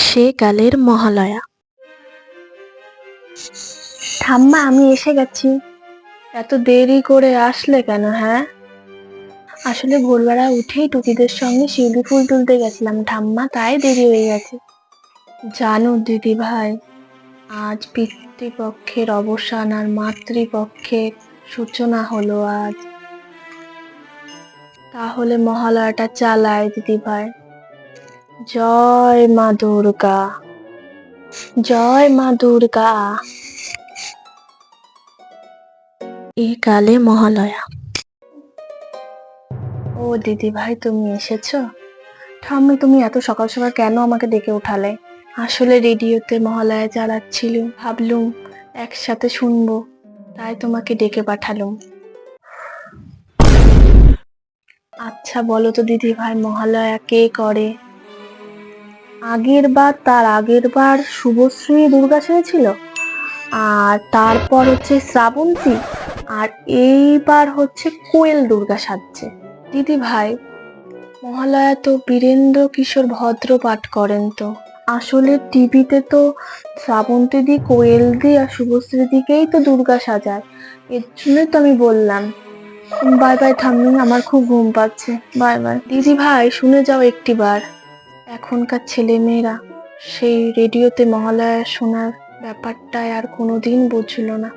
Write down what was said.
সেকালের মহালয়া। ঠাম্মা, আমি এসে গেছি। এত দেরি করে আসলে কেন? হ্যাঁ, আসলে ভোরবেলা উঠেই টুকিদের সঙ্গে শিউলি ফুল তুলতে গেছিলাম ঠাম্মা, তাই দেরি হয়ে গেছে। জানো দিদি ভাই, আজ পিতৃপক্ষের অবসান আর মাতৃপক্ষের সূচনা হলো আজ। তাহলে মহালয়াটা চালায় দিদি ভাই। জয় মা দুর্গা, জয় মা দুর্গা। এই কালে মহালয়া। ও দিদি ভাই, তুমি এসেছো? ঠাম্মি, তুমি এত সকাল সকাল কেন আমাকে ডেকে উঠালে? আসলে রেডিওতে মহালয়া চালাচ্ছিল, ভাবলুম একসাথে শুনবো, তাই তোমাকে ডেকে পাঠালুম। আচ্ছা বলো তো দিদি ভাই, মহালয়া কে করে? তার আগের বার শুভশ্রী দুর্গা সেজেছিল, আর তারপর হচ্ছে শ্রাবন্তী, আর এইবার হচ্ছে কোয়েল দুর্গা সাজছে। দিদি ভাই, মহালয়া তো বীরেন্দ্র কিশোর ভদ্র পাঠ করেন তো। আসলে টিভিতে তো শ্রাবন্তী দি, কোয়েল দি আর শুভশ্রী দিকেই তো দুর্গা সাজায়, এর জন্যই তো আমি বললাম। বাই বাই ঠাম্মি, আমার খুব ঘুম পাচ্ছে। বাই বাই দিদি ভাই, শুনে যাও একটিবার। এখনকার ছেলে মেয়েরা সেই রেডিওতে মহালয়া শোনার ব্যাপারটায় আর কোনোদিন বুঝলো না।